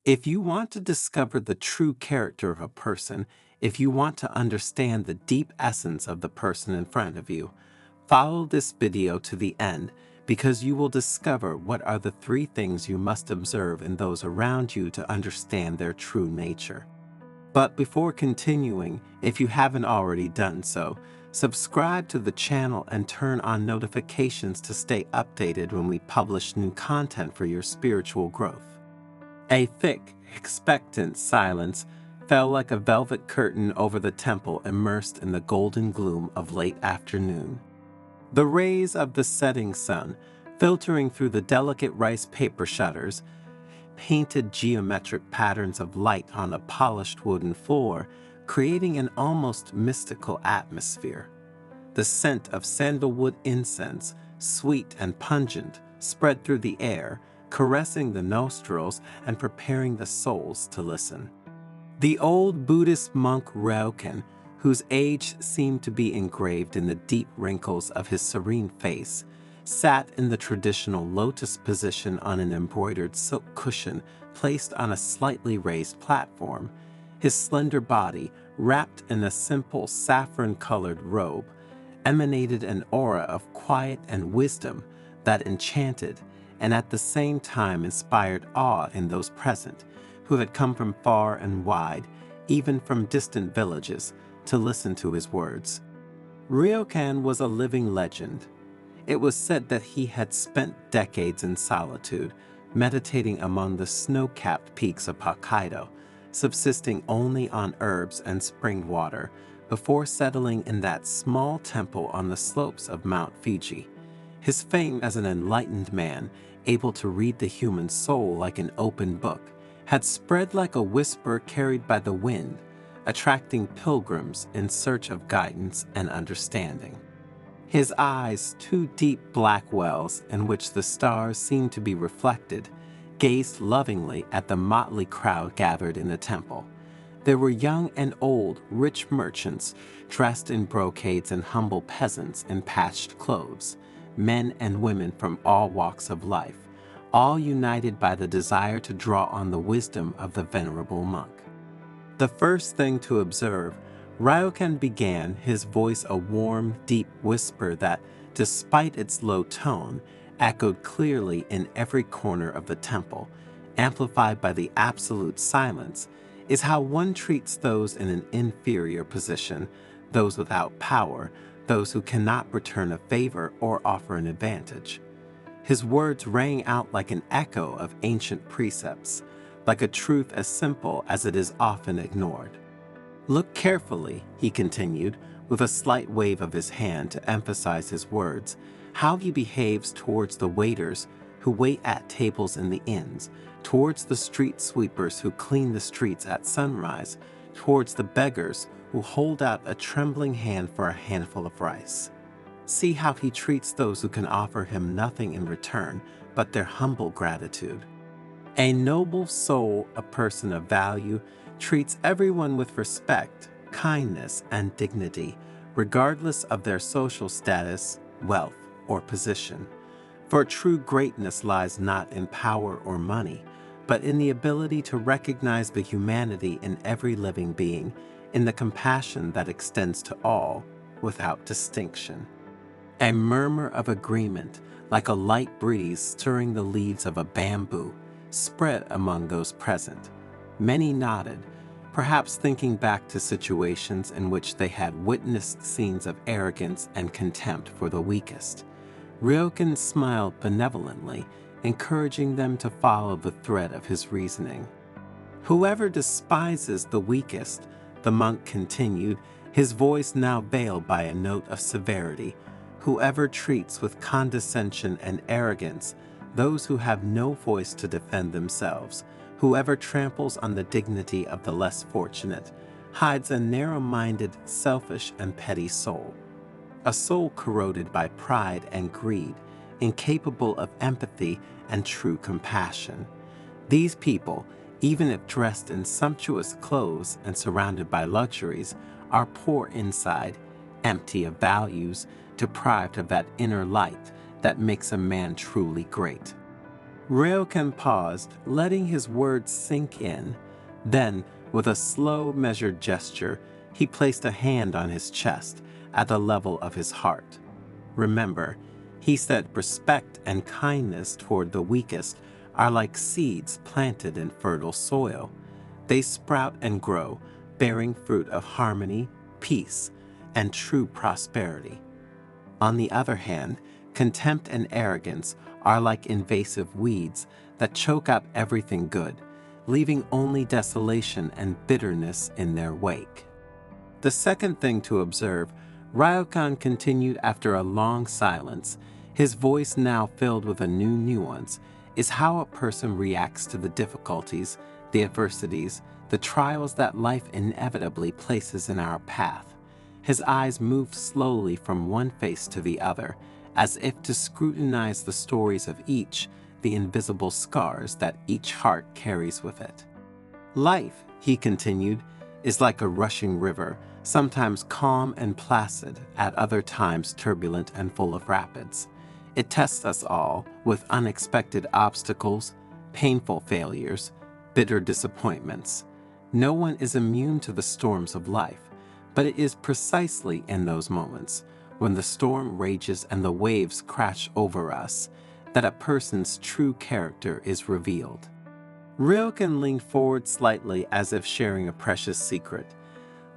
If you want to discover the true character of a person, if you want to understand the deep essence of the person in front of you, follow this video to the end because you will discover what are the 3 things you must observe in those around you to understand their true nature. But before continuing, if you haven't already done so, subscribe to the channel and turn on notifications to stay updated when we publish new content for your spiritual growth. A thick, expectant silence fell like a velvet curtain over the temple immersed in the golden gloom of late afternoon. The rays of the setting sun, filtering through the delicate rice paper shutters, painted geometric patterns of light on a polished wooden floor, creating an almost mystical atmosphere. The scent of sandalwood incense, sweet and pungent, spread through the air, caressing the nostrils and preparing the souls to listen. The old Buddhist monk Ryokan, whose age seemed to be engraved in the deep wrinkles of his serene face, sat in the traditional lotus position on an embroidered silk cushion placed on a slightly raised platform. His slender body, wrapped in a simple saffron-colored robe, emanated an aura of quiet and wisdom that enchanted and at the same time inspired awe in those present, who had come from far and wide, even from distant villages, to listen to his words. Ryokan was a living legend. It was said that he had spent decades in solitude, meditating among the snow-capped peaks of Hokkaido, subsisting only on herbs and spring water, before settling in that small temple on the slopes of Mount Fuji. His fame as an enlightened man, able to read the human soul like an open book, had spread like a whisper carried by the wind, attracting pilgrims in search of guidance and understanding. His eyes, 2 deep black wells in which the stars seemed to be reflected, gazed lovingly at the motley crowd gathered in the temple. There were young and old, rich merchants dressed in brocades and humble peasants in patched clothes, men and women from all walks of life, all united by the desire to draw on the wisdom of the venerable monk. The first thing to observe, Ryokan began, his voice a warm, deep whisper that, despite its low tone, echoed clearly in every corner of the temple, amplified by the absolute silence, is how one treats those in an inferior position, those without power, those who cannot return a favor or offer an advantage. His words rang out like an echo of ancient precepts, like a truth as simple as it is often ignored. Look carefully, he continued, with a slight wave of his hand to emphasize his words, how he behaves towards the waiters who wait at tables in the inns, towards the street sweepers who clean the streets at sunrise, towards the beggars who hold out a trembling hand for a handful of rice. See how he treats those who can offer him nothing in return but their humble gratitude. A noble soul, a person of value, treats everyone with respect, kindness, and dignity, regardless of their social status, wealth, or position. For true greatness lies not in power or money, but in the ability to recognize the humanity in every living being, in the compassion that extends to all, without distinction. A murmur of agreement, like a light breeze stirring the leaves of a bamboo, spread among those present. Many nodded, perhaps thinking back to situations in which they had witnessed scenes of arrogance and contempt for the weakest. Ryokan smiled benevolently, encouraging them to follow the thread of his reasoning. Whoever despises the weakest, the monk continued, his voice now veiled by a note of severity, whoever treats with condescension and arrogance those who have no voice to defend themselves, whoever tramples on the dignity of the less fortunate, hides a narrow-minded, selfish, and petty soul. A soul corroded by pride and greed, incapable of empathy and true compassion. These people, even if dressed in sumptuous clothes and surrounded by luxuries, are poor inside, empty of values, deprived of that inner light that makes a man truly great. Ryokan paused, letting his words sink in. Then, with a slow, measured gesture, he placed a hand on his chest at the level of his heart. Remember, he said respect and kindness toward the weakest are like seeds planted in fertile soil. They sprout and grow, bearing fruit of harmony, peace, and true prosperity. On the other hand, contempt and arrogance are like invasive weeds that choke out everything good, leaving only desolation and bitterness in their wake. The second thing to observe, Ryokan continued after a long silence, his voice now filled with a new nuance, is how a person reacts to the difficulties, the adversities, the trials that life inevitably places in our path. His eyes moved slowly from one face to the other, as if to scrutinize the stories of each, the invisible scars that each heart carries with it. Life, he continued, is like a rushing river, sometimes calm and placid, at other times turbulent and full of rapids. It tests us all with unexpected obstacles, painful failures, bitter disappointments. No one is immune to the storms of life, but it is precisely in those moments, when the storm rages and the waves crash over us, that a person's true character is revealed. Ryokan leaned forward slightly as if sharing a precious secret.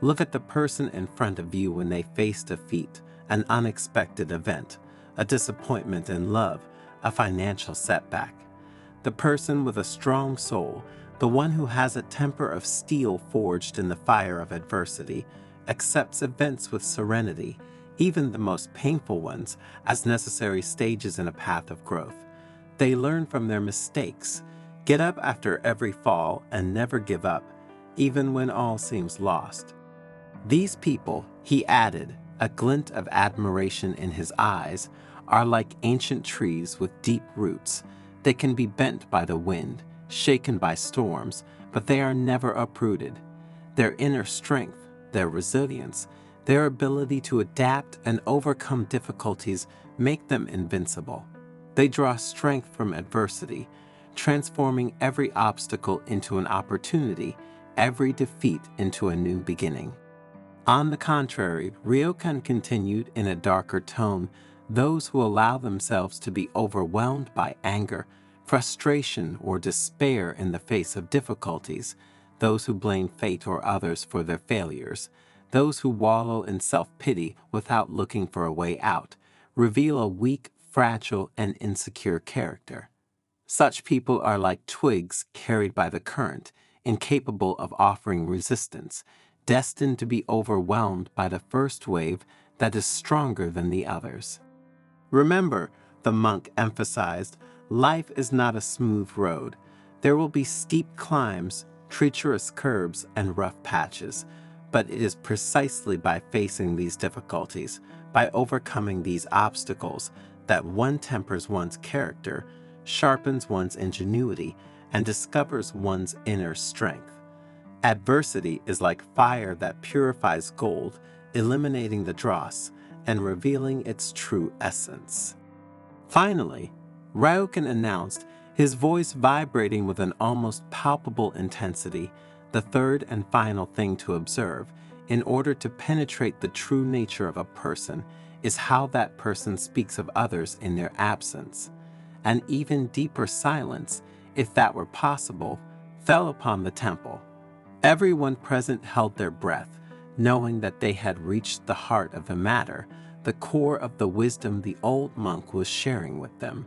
Look at the person in front of you when they face defeat, an unexpected event, a disappointment in love, a financial setback. The person with a strong soul, the one who has a temper of steel forged in the fire of adversity, accepts events with serenity, even the most painful ones, as necessary stages in a path of growth. They learn from their mistakes, get up after every fall, and never give up, even when all seems lost. These people, he added, a glint of admiration in his eyes, are like ancient trees with deep roots. They can be bent by the wind, shaken by storms, but they are never uprooted. Their inner strength, their resilience, their ability to adapt and overcome difficulties make them invincible. They draw strength from adversity, transforming every obstacle into an opportunity, every defeat into a new beginning. On the contrary, Ryokan continued in a darker tone, those who allow themselves to be overwhelmed by anger, frustration, or despair in the face of difficulties, those who blame fate or others for their failures, those who wallow in self-pity without looking for a way out, reveal a weak, fragile, and insecure character. Such people are like twigs carried by the current, incapable of offering resistance, destined to be overwhelmed by the first wave that is stronger than the others. Remember, the monk emphasized, life is not a smooth road. There will be steep climbs, treacherous curves, and rough patches, but it is precisely by facing these difficulties, by overcoming these obstacles, that one tempers one's character, sharpens one's ingenuity, and discovers one's inner strength. Adversity is like fire that purifies gold, eliminating the dross and revealing its true essence. Finally, Ryokan announced, his voice vibrating with an almost palpable intensity, the third and final thing to observe, in order to penetrate the true nature of a person, is how that person speaks of others in their absence. An even deeper silence, if that were possible, fell upon the temple. Everyone present held their breath, knowing that they had reached the heart of the matter, the core of the wisdom the old monk was sharing with them.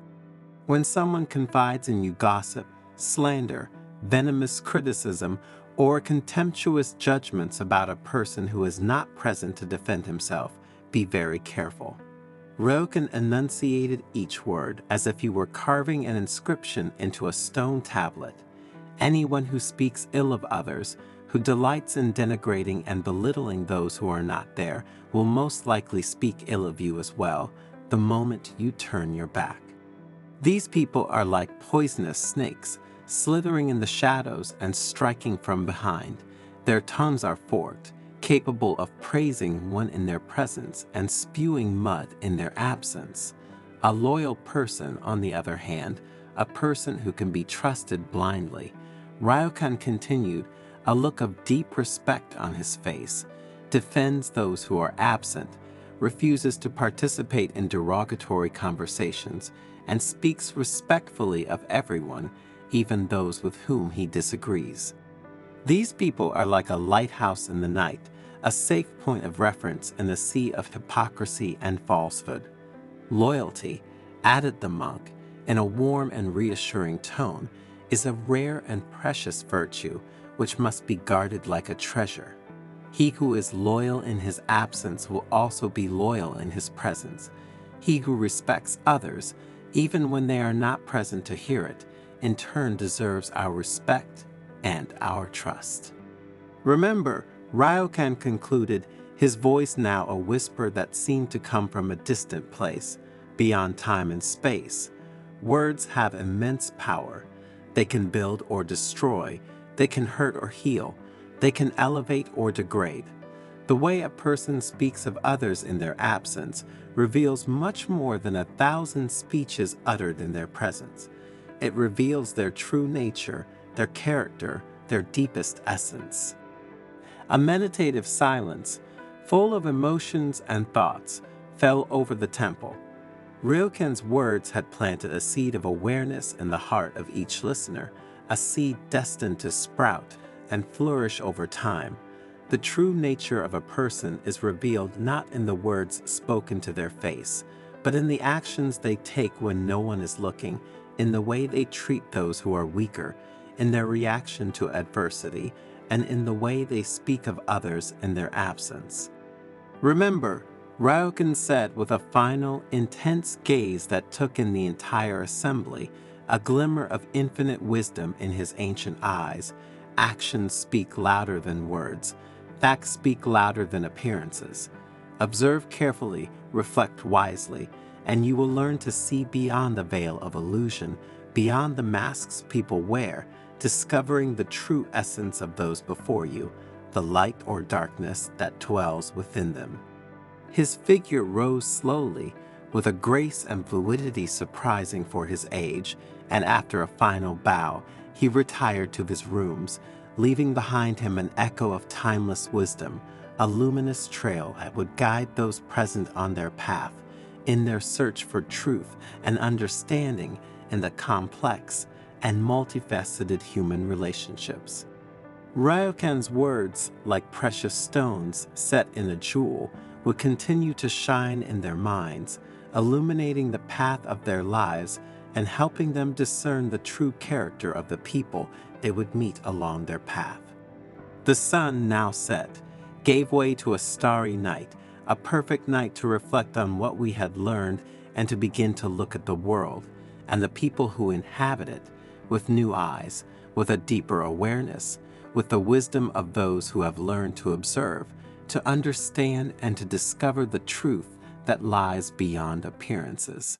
When someone confides in you gossip, slander, venomous criticism, or contemptuous judgments about a person who is not present to defend himself, be very careful. Ryokan enunciated each word as if he were carving an inscription into a stone tablet. Anyone who speaks ill of others, who delights in denigrating and belittling those who are not there, will most likely speak ill of you as well, the moment you turn your back. These people are like poisonous snakes, slithering in the shadows and striking from behind. Their tongues are forked, capable of praising one in their presence and spewing mud in their absence. A loyal person, on the other hand, a person who can be trusted blindly. Ryokan continued, a look of deep respect on his face, defends those who are absent, refuses to participate in derogatory conversations, and speaks respectfully of everyone, even those with whom he disagrees. These people are like a lighthouse in the night, a safe point of reference in the sea of hypocrisy and falsehood. Loyalty, added the monk, in a warm and reassuring tone, is a rare and precious virtue which must be guarded like a treasure. He who is loyal in his absence will also be loyal in his presence. He who respects others, even when they are not present to hear it, in turn deserves our respect and our trust. Remember, Ryokan concluded, his voice now a whisper that seemed to come from a distant place, beyond time and space. Words have immense power. They can build or destroy. They can hurt or heal. They can elevate or degrade. The way a person speaks of others in their absence reveals much more than 1,000 speeches uttered in their presence. It reveals their true nature, their character, their deepest essence. A meditative silence, full of emotions and thoughts, fell over the temple. Ryokan's words had planted a seed of awareness in the heart of each listener, a seed destined to sprout and flourish over time. The true nature of a person is revealed not in the words spoken to their face, but in the actions they take when no one is looking, in the way they treat those who are weaker, in their reaction to adversity, and in the way they speak of others in their absence. Remember, Ryokan said with a final, intense gaze that took in the entire assembly, a glimmer of infinite wisdom in his ancient eyes, actions speak louder than words. Facts speak louder than appearances. Observe carefully, reflect wisely, and you will learn to see beyond the veil of illusion, beyond the masks people wear, discovering the true essence of those before you, the light or darkness that dwells within them. His figure rose slowly, with a grace and fluidity surprising for his age, and after a final bow, he retired to his rooms, leaving behind him an echo of timeless wisdom, a luminous trail that would guide those present on their path, in their search for truth and understanding in the complex and multifaceted human relationships. Ryokan's words, like precious stones set in a jewel, would continue to shine in their minds, illuminating the path of their lives and helping them discern the true character of the people they would meet along their path. The sun now set, gave way to a starry night, a perfect night to reflect on what we had learned and to begin to look at the world and the people who inhabit it with new eyes, with a deeper awareness, with the wisdom of those who have learned to observe, to understand and to discover the truth that lies beyond appearances.